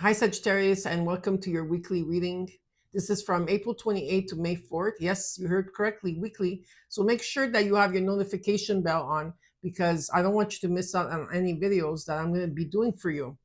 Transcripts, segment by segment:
Hi, Sagittarius, and welcome to your weekly reading. This is from April 28th to May 4th. Yes, you heard correctly, weekly. So make sure that you have your notification bell on because I don't want you to miss out on any videos that I'm going to be doing for you.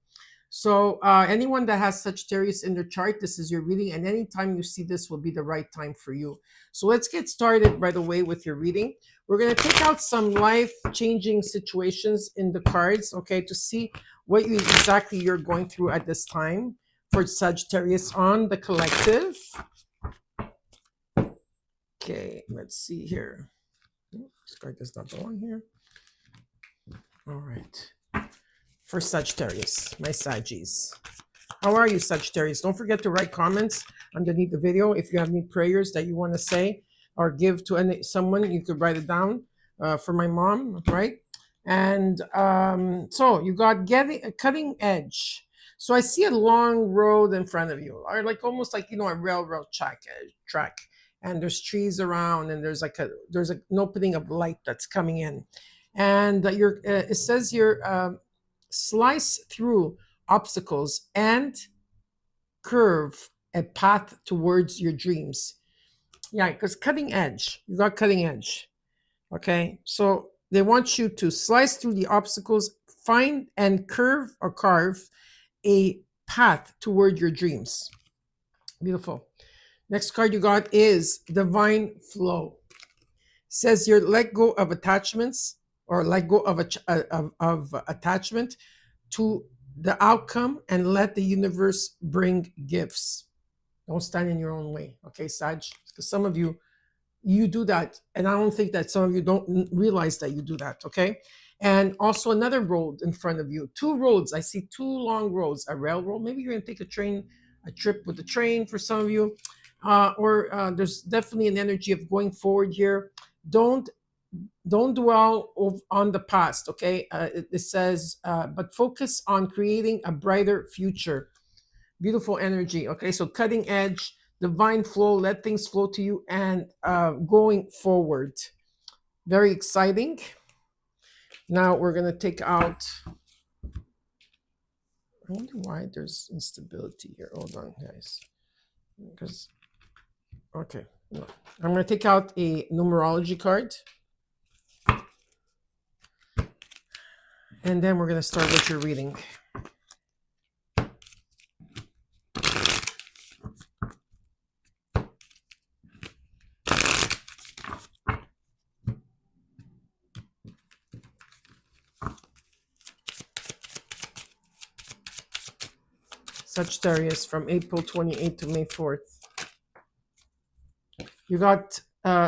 So anyone that has Sagittarius in their chart, this is your reading, and anytime you see this will be the right time for you. So let's get started right away with your reading. We're going to take out some life-changing situations in the cards, okay, to see what exactly you're going through at this time for Sagittarius on the collective. Okay, let's see here. This card does not belong here. All right. For Sagittarius, my Saggies. How are you, Sagittarius? Don't forget to write comments underneath the video. If you have any prayers that you want to say or give to someone, you could write it down for my mom, right? And so you got getting a cutting edge. So I see a long road in front of you, or like almost like, a railroad track, and there's trees around, and there's an opening of light that's coming in, and it says you're slice through obstacles and curve a path towards your dreams. Yeah, because cutting edge, you got cutting edge. Okay, so they want you to slice through the obstacles, find and curve or carve a path toward your dreams. Beautiful. Next card you got is Divine Flow. Says you're let go of attachments or let go of attachment to the outcome and let the universe bring gifts. Don't stand in your own way, okay, Sag? Because some of you do that, and I don't think that some of you don't realize that you do that, okay? And also another road in front of you. Two roads. I see two long roads, a railroad. Maybe you're going to take a trip with the train for some of you. Or there's definitely an energy of going forward here. Don't dwell on the past, okay? It says, but focus on creating a brighter future. Beautiful energy, okay? So cutting edge, divine flow, let things flow to you, and going forward. Very exciting. Now we're going to take out, I wonder why there's instability here. Hold on, guys. Because, okay, no. I'm going to take out a numerology card. And then we're going to start with your reading. Sagittarius from April 28th to May 4th. You got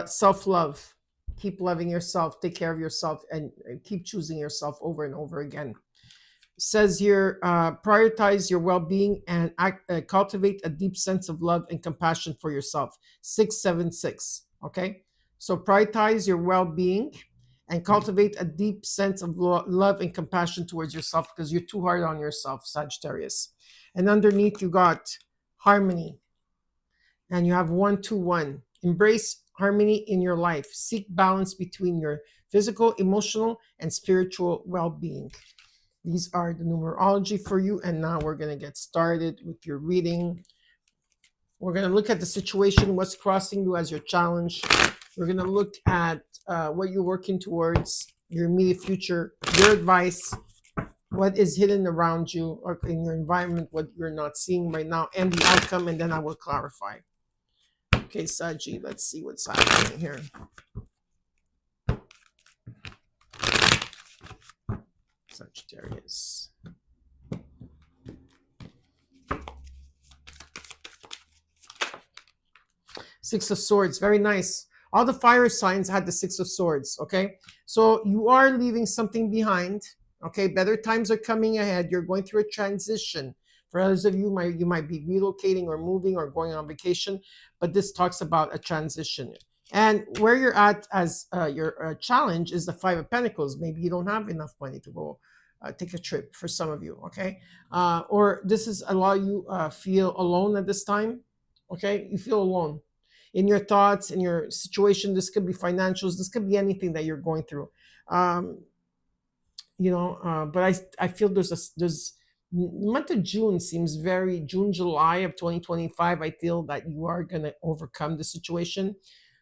self-love. Keep loving yourself, take care of yourself, and keep choosing yourself over and over again. It says here, prioritize your well-being and cultivate a deep sense of love and compassion for yourself. 676, okay? So prioritize your well-being and cultivate a deep sense of love and compassion towards yourself because you're too hard on yourself, Sagittarius. And underneath, you got harmony. And you have 121. Embrace harmony in your life. Seek balance between your physical, emotional, and spiritual well-being. These are the numerology for you. And now we're going to get started with your reading. We're going to look at the situation, what's crossing you as your challenge. We're going to look at what you're working towards, your immediate future, your advice, what is hidden around you or in your environment, what you're not seeing right now, and the outcome, and then I will clarify. Okay, Saji, let's see what's happening here. Sagittarius. Six of Swords, very nice. All the fire signs had the Six of Swords, okay? So you are leaving something behind, okay? Better times are coming ahead. You're going through a transition. For others of you, you might be relocating or moving or going on vacation, but this talks about a transition. And where you're at as your challenge is the Five of Pentacles. Maybe you don't have enough money to go take a trip for some of you, okay? Or this is allow you feel alone at this time, okay? You feel alone in your thoughts, in your situation. This could be financials. This could be anything that you're going through. But I feel there's month of June seems very June, July of 2025. I feel that you are going to overcome the situation.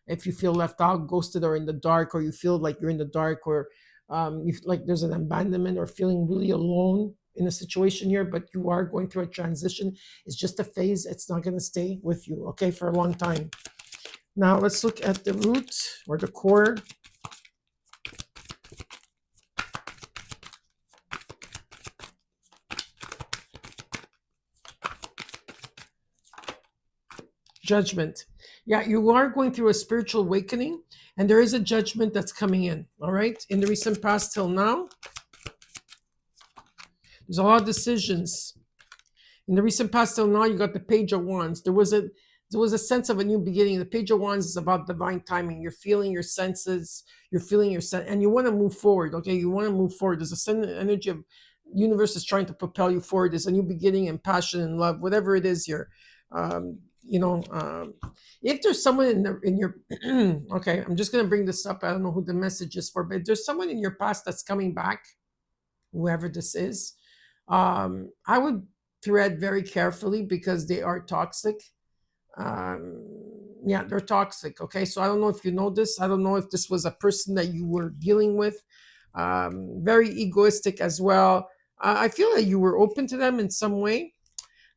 If you feel left out, ghosted, or in the dark, or you feel like you're in the dark, or you feel like there's an abandonment or feeling really alone in a situation here, but you are going through a transition. It's just a phase. It's not going to stay with you, okay, for a long time. Now let's look at the root or the core. Judgment. Yeah, you are going through a spiritual awakening, and there is a judgment that's coming in. All right. In the recent past till now, there's a lot of decisions. In the recent past till now, you got the Page of Wands. There was a sense of a new beginning. The Page of Wands is about divine timing. You're feeling your senses. You're feeling your sense, and you want to move forward. Okay, you want to move forward. There's a energy of universe is trying to propel you forward. There's a new beginning and passion and love, whatever it is. If there's someone in your okay, I'm just gonna bring this up. I don't know who the message is for, but if there's someone in your past that's coming back, whoever this is, I would thread very carefully because they are toxic. Yeah, they're toxic. Okay, so I don't know if you know this. I don't know if this was a person that you were dealing with. Very egoistic as well. I feel that you were open to them in some way,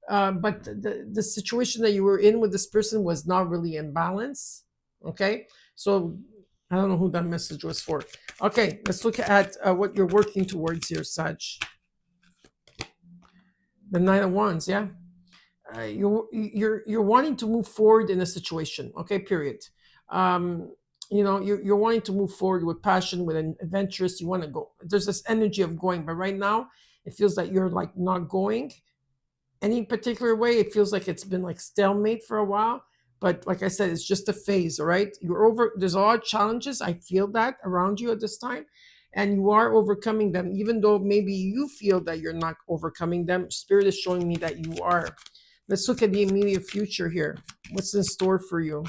but the situation that you were in with this person was not really in balance. Okay, so I don't know who that message was for. Okay, let's look at what you're working towards here, Sag. The Nine of Wands, yeah. You're wanting to move forward in a situation. Okay, period. You're wanting to move forward with passion, with an adventurous. You want to go. There's this energy of going, but right now it feels like you're like not going any particular way. It feels like it's been like stalemate for a while. But like I said, it's just a phase. All right, you're over. There's a lot of challenges. I feel that around you at this time, and you are overcoming them. Even though maybe you feel that you're not overcoming them, Spirit is showing me that you are. Let's look at the immediate future here. What's in store for you?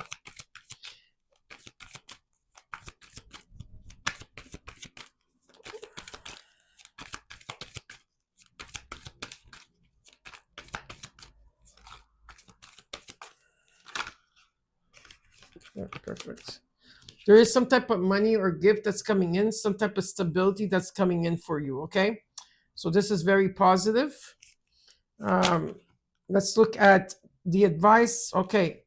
Yeah, perfect. There is some type of money or gift that's coming in, some type of stability that's coming in for you, okay? So this is very positive. Let's look at the advice. Okay,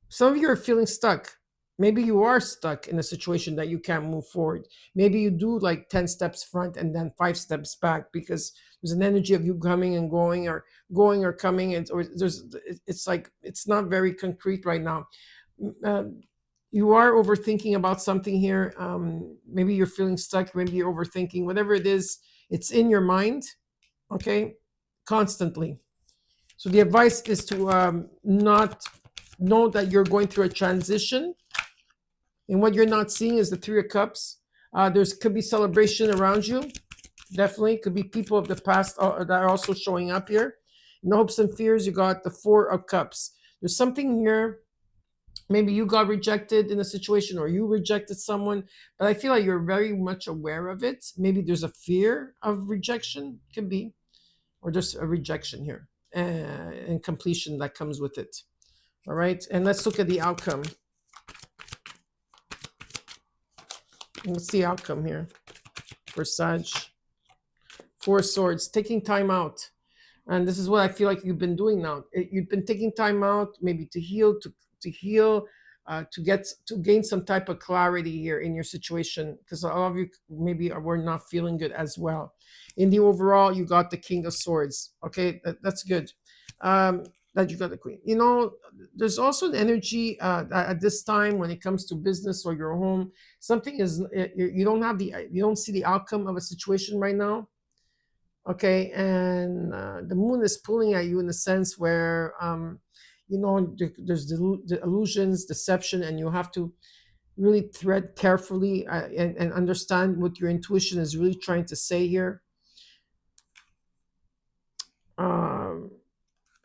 some of you are feeling stuck. Maybe you are stuck in a situation that you can't move forward. Maybe you do like 10 steps front and then 5 steps back because there's an energy of you coming and going or coming. And or it's like it's not very concrete right now. You are overthinking about something here. Maybe you're feeling stuck. Maybe you're overthinking. Whatever it is, it's in your mind, okay, constantly. So the advice is to not know that you're going through a transition. And what you're not seeing is the Three of Cups. There's could be celebration around you. Definitely could be people of the past that are also showing up here. In hopes and fears, you got the Four of Cups. There's something here. Maybe you got rejected in a situation or you rejected someone, but I feel like you're very much aware of it. Maybe there's a fear of rejection, could be, or just a rejection here and completion that comes with it. All right, and let's look at the outcome. What's the outcome here for Sag? Four of Swords, taking time out. And this is what I feel like you've been doing now. You've been taking time out, maybe to heal, to gain some type of clarity here in your situation, because a lot of you maybe were not feeling good as well. In the overall, you got the King of Swords. Okay, that's good. That you got the Queen. You know, there's also an energy at this time when it comes to business or your home. Something is you don't see the outcome of a situation right now. Okay, and the moon is pulling at you in the sense where there's the illusions, deception, and you have to really thread carefully and understand what your intuition is really trying to say here.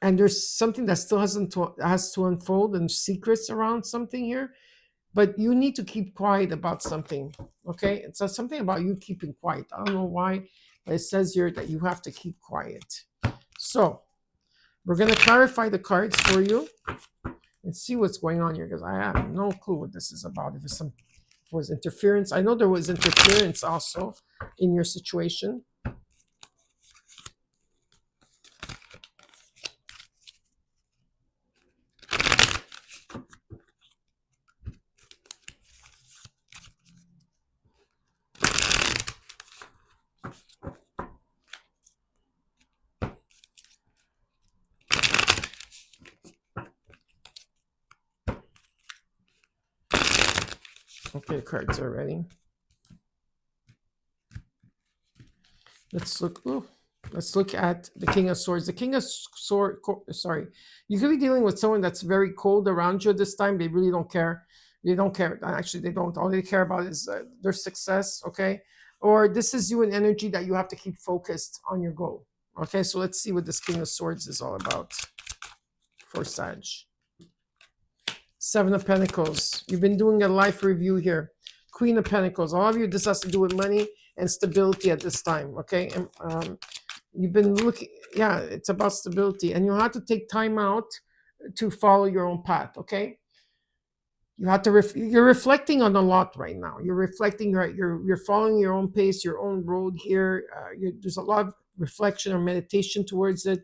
And there's something that still has to unfold, and secrets around something here, but you need to keep quiet about something. Okay, it's something about you keeping quiet. I don't know why, but it says here that you have to keep quiet. So we're going to clarify the cards for you and see what's going on here, because I have no clue what this is about. If it was interference, I know there was interference also in your situation. Okay, cards are ready. Let's look. Ooh, let's look at the King of Swords. The King of Swords. Sorry, you could be dealing with someone that's very cold around you this time. They really don't care. They don't care. Actually, they don't. All they care about is their success. Okay, or this is you an energy that you have to keep focused on your goal. Okay, so let's see what this King of Swords is all about for Sag. Seven of Pentacles. You've been doing a life review here. Queen of Pentacles. All of you, this has to do with money and stability at this time, okay? And you've been looking, yeah, it's about stability. And you have to take time out to follow your own path, okay? You have to, you're reflecting on a lot right now. You're reflecting, right? You're following your own pace, your own road here. There's a lot of reflection or meditation towards it.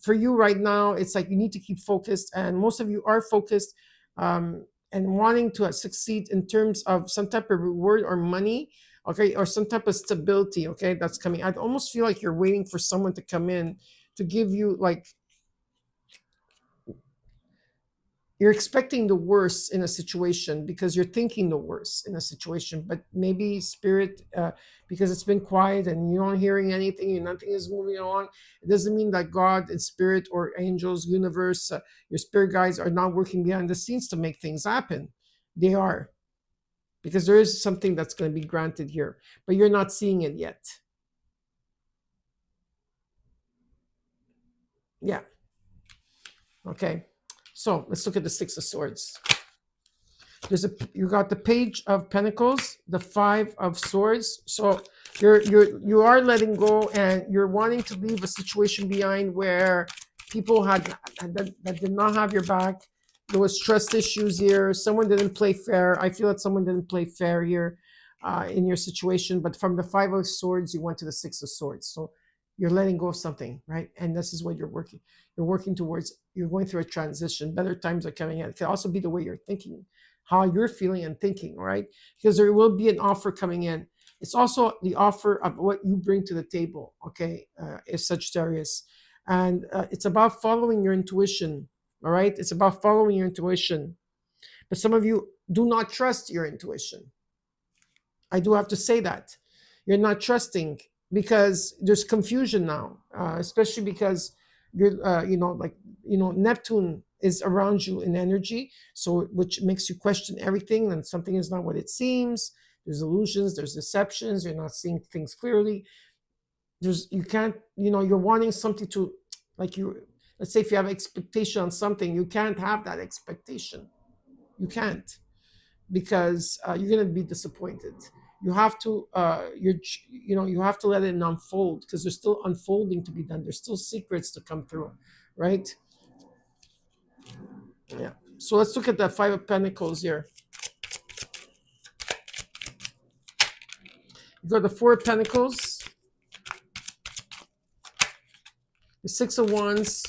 For you right now, it's like you need to keep focused, and most of you are focused and wanting to succeed in terms of some type of reward or money, okay, or some type of stability, okay, that's coming. I almost feel like you're waiting for someone to come in to give you, like, you're expecting the worst in a situation because you're thinking the worst in a situation, but maybe spirit, because it's been quiet and you're not hearing anything, nothing is moving along. It doesn't mean that God and spirit or angels, universe, your spirit guides are not working behind the scenes to make things happen. They are, because there is something that's going to be granted here, but you're not seeing it yet. Yeah. Okay. So let's look at the Six of Swords. You got the Page of Pentacles, the Five of Swords. So you are letting go, and you're wanting to leave a situation behind where people that did not have your back. There was trust issues here. Someone didn't play fair. I feel that someone didn't play fair here in your situation. But from the Five of Swords, you went to the Six of Swords. So you're letting go of something, right? And this is what you're working. You're working towards. You're going through a transition. Better times are coming in. It could also be the way you're thinking, how you're feeling and thinking, right? Because there will be an offer coming in. It's also the offer of what you bring to the table, okay, is Sagittarius. And it's about following your intuition, all right? It's about following your intuition. But some of you do not trust your intuition. I do have to say that. You're not trusting because there's confusion now, especially because you're, Neptune is around you in energy, so which makes you question everything, and something is not what it seems. There's illusions, there's deceptions. You're not seeing things clearly. You can't, you're wanting something to, like, let's say if you have expectation on something, you can't have that expectation. You can't, because you're going to be disappointed. You have to you have to let it unfold, because there's still unfolding to be done. There's still secrets to come through, right? Yeah. So let's look at the Five of Pentacles here. You got the Four of Pentacles, the Six of Wands.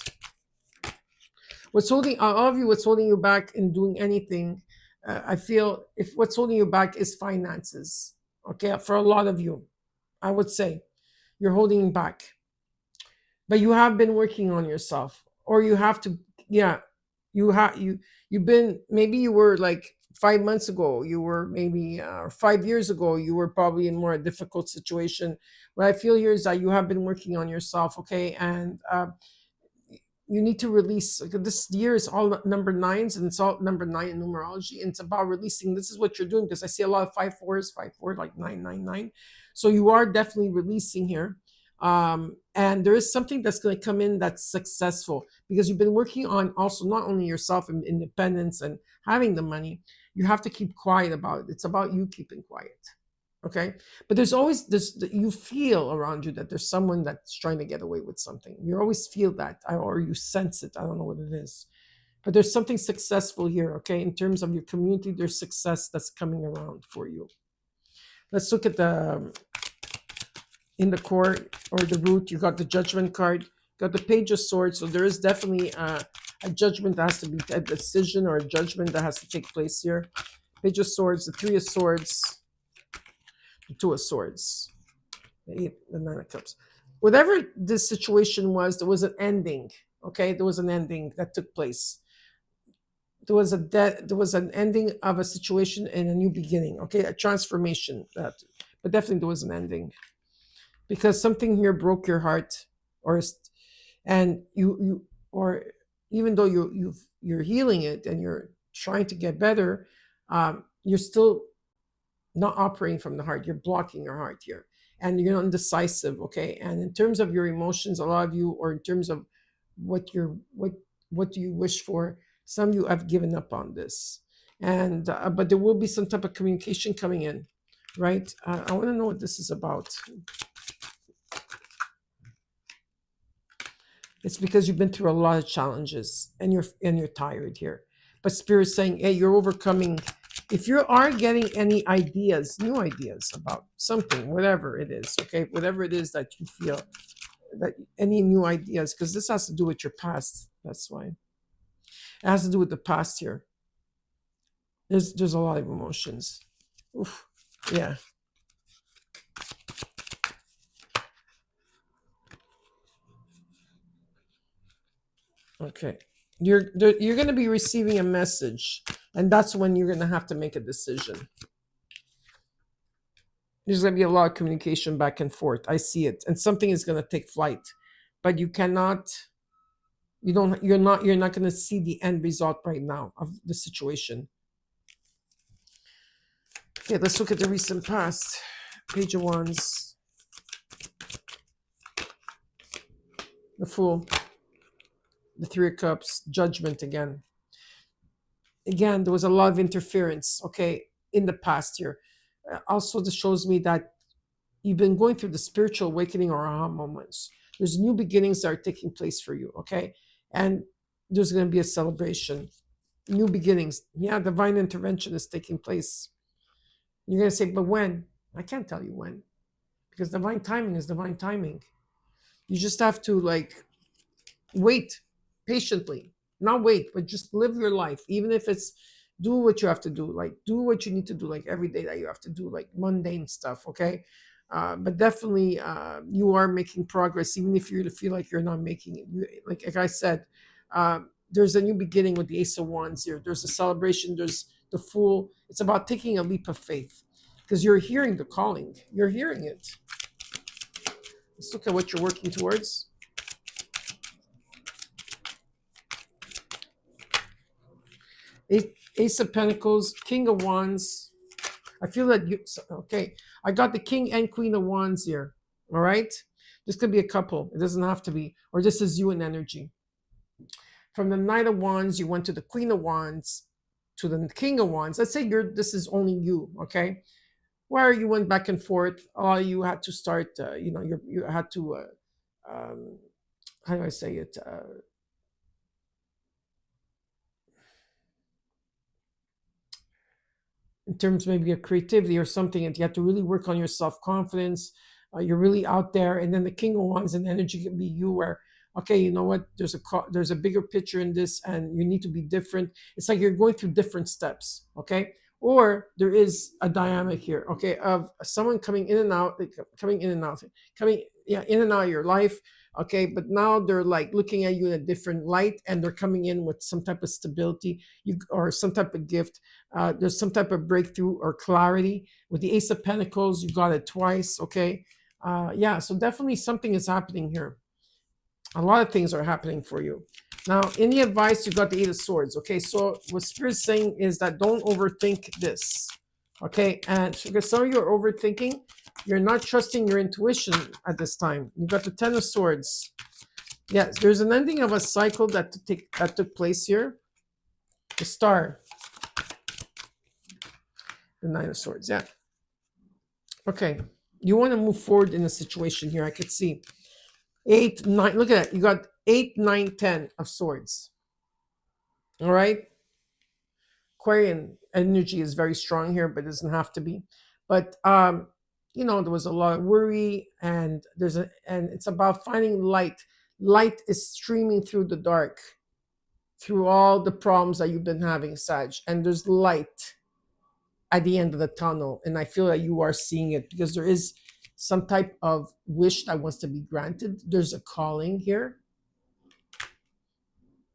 What's holding all of you? What's holding you back in doing anything? I feel if what's holding you back is finances. Okay, for a lot of you, I would say you're holding back, but you have been working on yourself, or you have to. Yeah, you've been, maybe you were like 5 months ago, you were maybe 5 years ago, you were probably in more a difficult situation. What I feel here is that you have been working on yourself, okay, and you need to release. This year is all number nines, and it's all number 9 in numerology, and it's about releasing. This is what you're doing, because I see a lot of 5-4s, 5-4, like 9-9-9. So you are definitely releasing here. And there is something that's going to come in that's successful, because you've been working on also not only yourself and independence and having the money. You have to keep quiet about it. It's about you keeping quiet. Okay, but there's always this, you feel around you that there's someone that's trying to get away with something. You always feel that, or you sense it. I don't know what it is, but there's something successful here. Okay, in terms of your community, there's success that's coming around for you. Let's look at the in the core or the root. You got the Judgment card, got the Page of Swords. So there is definitely a judgment that has to be, a decision or a judgment that has to take place here. Page of Swords, the Three of Swords, the Two of Swords, the Eight, the Nine of Cups. Whatever this situation was, there was an ending. Okay, there was an ending that took place. There was an ending of a situation and a new beginning. Okay, a transformation. But definitely there was an ending, because something here broke your heart, and you or even though you're healing it and you're trying to get better, you're still not operating from the heart. You're blocking your heart here, and you're indecisive. Okay, and in terms of your emotions, a lot of you, or in terms of what do you wish for, some of you have given up on this, and but there will be some type of communication coming in, right? I want to know what this is about. It's because you've been through a lot of challenges and you're tired here. But Spirit's saying, hey, you're overcoming. If you are getting any ideas, new ideas about something, whatever it is, okay, whatever it is that you feel, that any new ideas, because this has to do with your past. That's why. It has to do with the past here. There's a lot of emotions. Oof. Yeah. Okay. You're going to be receiving a message, and that's when you're going to have to make a decision. There's going to be a lot of communication back and forth. I see it, and something is going to take flight, but you cannot. You're not going to see the end result right now of the situation. Okay, let's look at the recent past. Page of Wands, the Fool, the Three of Cups, Judgment again. Again, there was a lot of interference, okay, in the past year. Also, this shows me that you've been going through the spiritual awakening or aha moments. There's new beginnings that are taking place for you, okay? And there's going to be a celebration. New beginnings. Yeah, divine intervention is taking place. You're going to say, but when? I can't tell you when. Because divine timing is divine timing. You just have to, wait patiently. Not wait, but just live your life. Even if it's do what you have to do. Do what you need to do, every day that you have to do, mundane stuff, okay? But definitely you are making progress, even if you feel like you're not making it. Like I said, there's a new beginning with the Ace of Wands here. There's a celebration. There's the Fool. It's about taking a leap of faith, because you're hearing the calling. You're hearing it. Let's look at what you're working towards. Ace of Pentacles, King of Wands. I feel that okay, I got the King and Queen of Wands here. All right, this could be a couple. It doesn't have to be, or this is you in energy. From the Knight of Wands, you went to the Queen of Wands, to the King of Wands. Let's say this is only you, okay? Where you went back and forth, you had to start. You had to. How do I say it? In terms maybe of creativity or something, and you have to really work on your self-confidence. You're really out there, and then the King of Wands and energy can be you, where okay, you know what, there's a bigger picture in this, and you need to be different. It's like you're going through different steps, okay? Or there is a dynamic here, okay, of someone coming in and out, in and out of your life, okay, but now they're looking at you in a different light, and they're coming in with some type of stability, or some type of gift. There's some type of breakthrough or clarity. With the Ace of Pentacles, you got it twice, okay? Yeah, so definitely something is happening here. A lot of things are happening for you. Now, in the advice, you got the Eight of Swords, okay? So what Spirit's saying is that don't overthink this, okay? And because some of you are overthinking, you're not trusting your intuition at this time. You got the Ten of Swords. Yes, there's an ending of a cycle that took place here. The Star. The Nine of Swords, yeah. Okay. You want to move forward in a situation here. I could see 8, 9. Look at that. You got 8, 9, 10 of swords. All right. Aquarian energy is very strong here, but it doesn't have to be. But there was a lot of worry, and it's about finding light. Light is streaming through the dark, through all the problems that you've been having, Sag, and there's light at the end of the tunnel. And I feel that you are seeing it because there is some type of wish that wants to be granted. There's a calling here.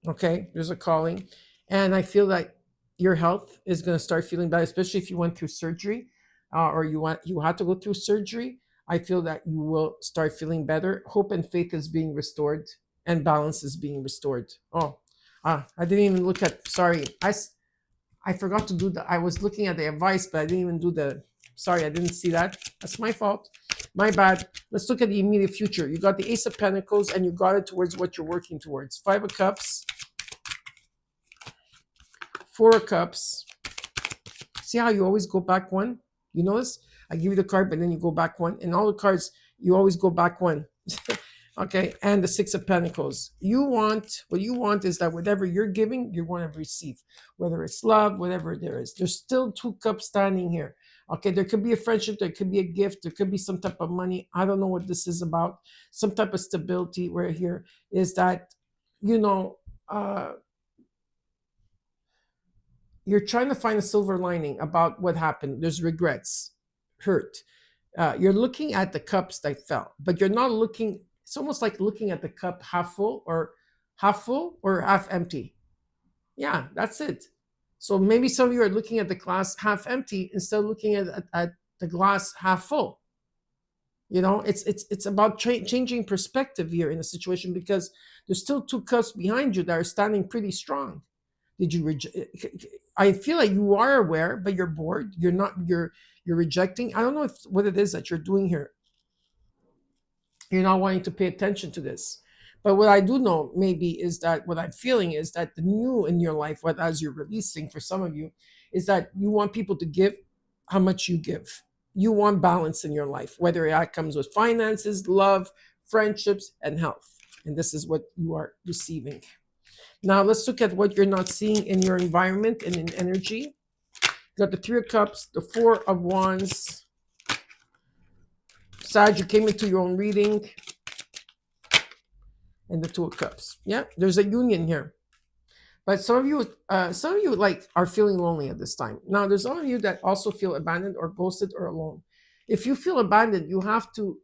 Okay, there's a calling. And I feel that your health is going to start feeling better, especially if you went through surgery, or you had to go through surgery. I feel that you will start feeling better. Hope and faith is being restored, and balance is being restored. Oh, I didn't even look at. Sorry, I forgot to do that. I was looking at the advice, but I didn't even do the. Sorry, I didn't see that. That's my fault. My bad. Let's look at the immediate future. You got the Ace of Pentacles, and you got it towards what you're working towards. 5 of Cups. 4 of Cups. See how you always go back one? You notice? I give you the card, but then you go back one. And all the cards, you always go back one. Okay, and the 6 of Pentacles. What you want is that whatever you're giving, you want to receive. Whether it's love, whatever there is. There's still 2 cups standing here. Okay, there could be a friendship, there could be a gift, there could be some type of money. I don't know what this is about. Some type of stability right here is that, you're trying to find a silver lining about what happened. There's regrets, hurt. You're looking at the cups that fell, but you're not looking. It's almost like looking at the cup half full or half empty. Yeah, that's it. So maybe some of you are looking at the glass half empty instead of looking at the glass half full. It's about changing perspective here in a situation because there's still 2 cups behind you that are standing pretty strong. Did you I feel like you are aware, but you're bored. You're rejecting. I don't know what it is that you're doing here. You're not wanting to pay attention to this. But what I do know maybe is that what I'm feeling is that the new in your life, what as you're releasing for some of you, is that you want people to give how much you give. You want balance in your life, whether that comes with finances, love, friendships, and health. And this is what you are receiving. Now let's look at what you're not seeing in your environment and in energy. You got the 3 of Cups, the 4 of Wands. Sag, you came into your own reading. And the 2 of Cups. Yeah, there's a union here. But some of you like are feeling lonely at this time. Now, there's some of you that also feel abandoned or ghosted or alone. If you feel abandoned, you have to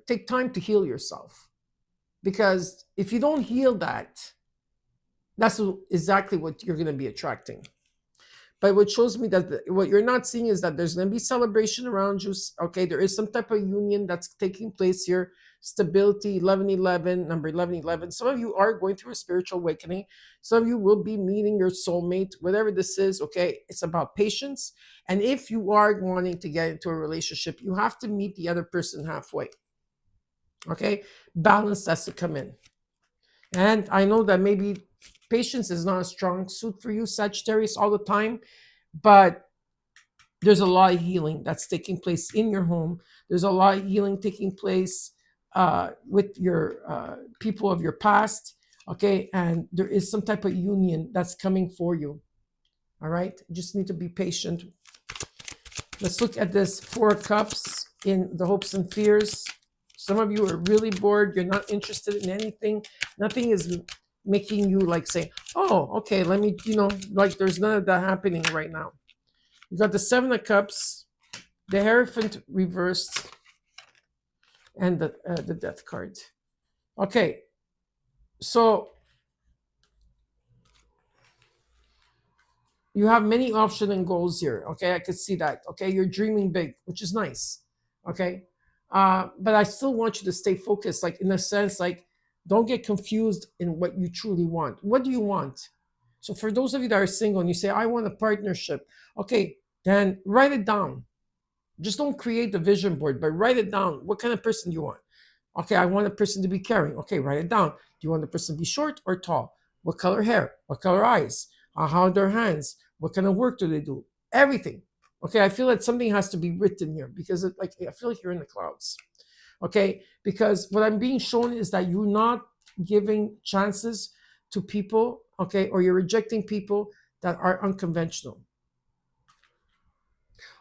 take time to heal yourself. Because if you don't heal that, that's exactly what you're going to be attracting. But what shows me that what you're not seeing is that there's going to be celebration around you. Okay, there is some type of union that's taking place here. Stability, 1111, number 1111. Some of you are going through a spiritual awakening. Some of you will be meeting your soulmate, whatever this is. Okay, it's about patience. And if you are wanting to get into a relationship, you have to meet the other person halfway. Okay, balance has to come in. And I know that maybe patience is not a strong suit for you, Sagittarius, all the time, but there's a lot of healing that's taking place in your home. There's a lot of healing taking place with your people of your past, okay? And there is some type of union that's coming for you, all right? You just need to be patient. Let's look at this 4 of Cups in the hopes and fears. Some of you are really bored. You're not interested in anything. Nothing is making you like say, oh, okay, let me, like there's none of that happening right now. You got the 7 of Cups, the Hierophant reversed, and the Death card. Okay, so you have many options and goals here. Okay, I could see that. Okay, you're dreaming big, which is nice. Okay, but I still want you to stay focused, like in a sense, like don't get confused in what you truly want. What do you want? So for those of you that are single and you say, I want a partnership, okay, then write it down. Just don't create the vision board, but write it down. What kind of person do you want? Okay, I want a person to be caring. Okay, write it down. Do you want the person to be short or tall? What color hair? What color eyes? How are their hands? What kind of work do they do? Everything. Okay, I feel that something has to be written here because like I feel like you're in the clouds. Okay, because what I'm being shown is that you're not giving chances to people, okay, or you're rejecting people that are unconventional,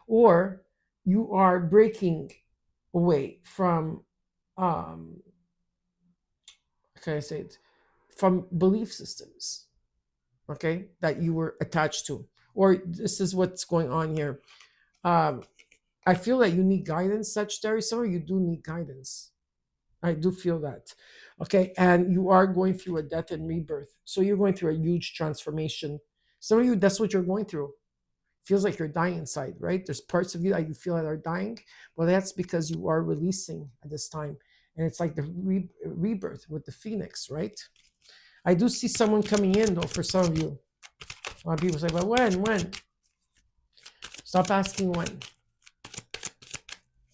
or you are breaking away from, um, how can I say it, from belief systems, okay, that you were attached to, or this is what's going on here. Um, I feel that you need guidance, Sagittarius. Some of you do need guidance. I do feel that. Okay. And you are going through a death and rebirth. So you're going through a huge transformation. Some of you, that's what you're going through. Feels like you're dying inside, right? There's parts of you that you feel that are dying. Well, that's because you are releasing at this time. And it's like the rebirth with the phoenix, right? I do see someone coming in, though, for some of you. A lot of people say, well, when? Stop asking when.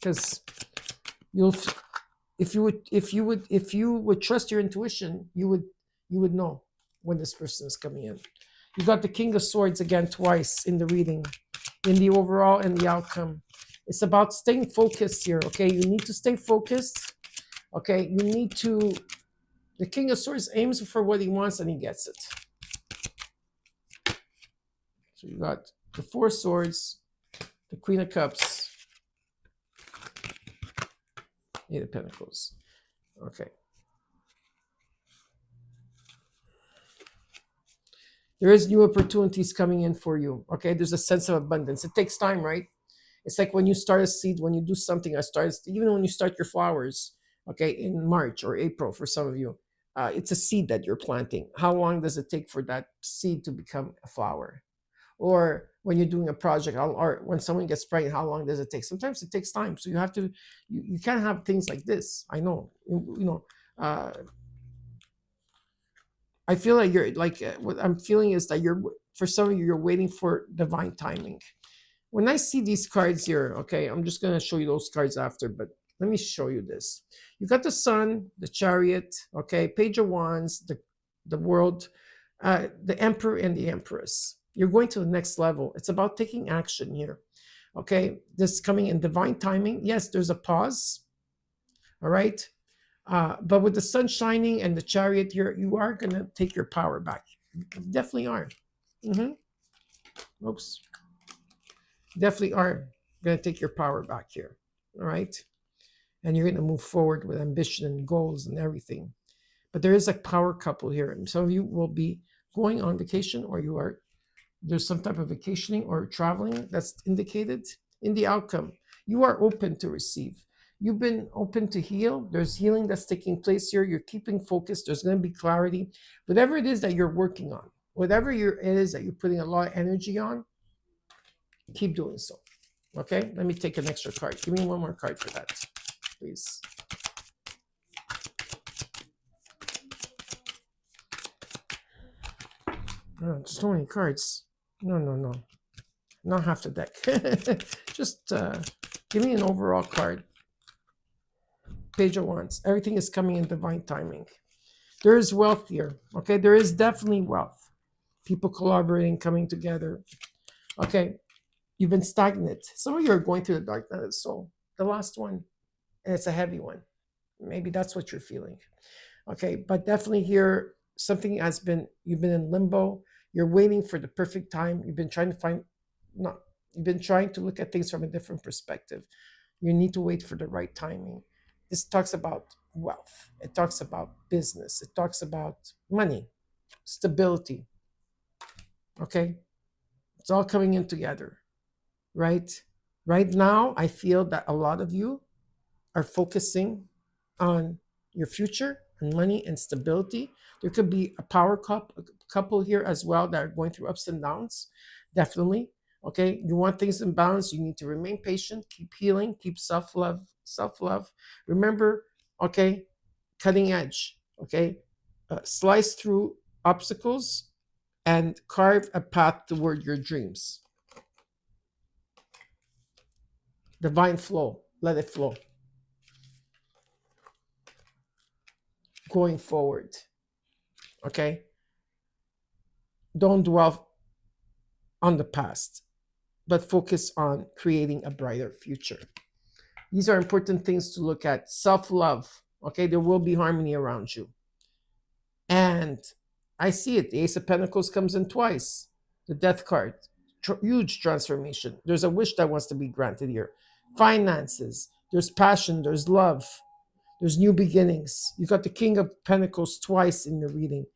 Because you'll, if you would trust your intuition, you would know when this person is coming in. You got the King of Swords again twice in the reading, in the overall and the outcome. It's about staying focused here. Okay, you need to stay focused. Okay, you need to. The King of Swords aims for what he wants and he gets it. So you got the Four of Swords, the Queen of Cups, Eight of Pentacles. Okay. There is new opportunities coming in for you. Okay, there's a sense of abundance. It takes time, right? It's like when you start a seed, when you do something, even when you start your flowers, okay, in March or April for some of you, it's a seed that you're planting. How long does it take for that seed to become a flower? Or when you're doing a project, or when someone gets pregnant, how long does it take? Sometimes it takes time. So you have to, you can't have things like this. I know, I feel like you're like, what I'm feeling is that for some of you, you're waiting for divine timing. When I see these cards here, okay, I'm just going to show you those cards after, but let me show you this. You got the Sun, the Chariot, okay, Page of Wands, the World, the Emperor, and the Empress. You're going to the next level. It's about taking action here, okay? This is coming in divine timing. Yes, there's a pause, all right? But with the Sun shining and the Chariot here, you are going to take your power back. You definitely are. Oops. Definitely are going to take your power back here. All right. And you're going to move forward with ambition and goals and everything. But there is a power couple here. And some of you will be going on vacation, or there's some type of vacationing or traveling that's indicated in the outcome. You are open to receive. You've been open to heal. There's healing that's taking place here. You're keeping focused. There's going to be clarity. Whatever it is that you're working on, whatever it is that you're putting a lot of energy on, keep doing so. Okay, let me take an extra card. Give me one more card for that, please. Oh, there's so many cards. No. Not half the deck. Just give me an overall card. Page of Wands. Everything is coming in divine timing. There is wealth here. Okay, there is definitely wealth. People collaborating, coming together. Okay, you've been stagnant. Some of you are going through the dark night of the soul. The last one, and it's a heavy one. Maybe that's what you're feeling. Okay, but definitely here, something you've been in limbo. You're waiting for the perfect time. You've been trying to look at things from a different perspective. You need to wait for the right timing. This talks about wealth. It talks about business. It talks about money, stability. Okay, it's all coming in together, right? Right now, I feel that a lot of you are focusing on your future and money and stability. There could be a power couple here as well that are going through ups and downs. Definitely. Okay. You want things in balance. You need to remain patient, keep healing, keep self-love. Remember, okay, cutting edge. Okay. Slice through obstacles and carve a path toward your dreams. Divine flow. Let it flow. Going forward. Okay. Don't dwell on the past. but focus on creating a brighter future. These are important things to look at. Self-love. Okay, there will be harmony around you. And I see it. The Ace of Pentacles comes in twice. The Death card. Huge transformation. There's a wish that wants to be granted here. Finances. There's passion. There's love. There's new beginnings. You got the King of Pentacles twice in your reading.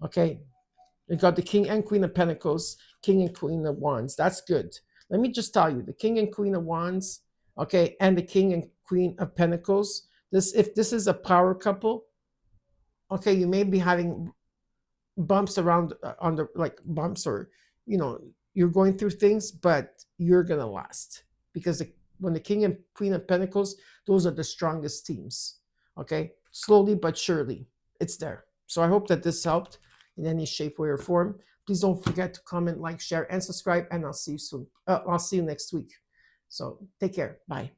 Okay. You got the King and Queen of Pentacles, King and Queen of Wands. That's good. Let me just tell you, the King and Queen of Wands, okay, and the King and Queen of Pentacles, if this is a power couple, okay, you may be having bumps around on the, like bumps, or you're going through things, but you're gonna last, because when the King and Queen of Pentacles, those are the strongest teams. Okay, slowly but surely it's there. So I hope that this helped in any shape, way, or form. Please don't forget to comment, like, share, and subscribe, and I'll see you soon. I'll see you next week. So take care. Bye.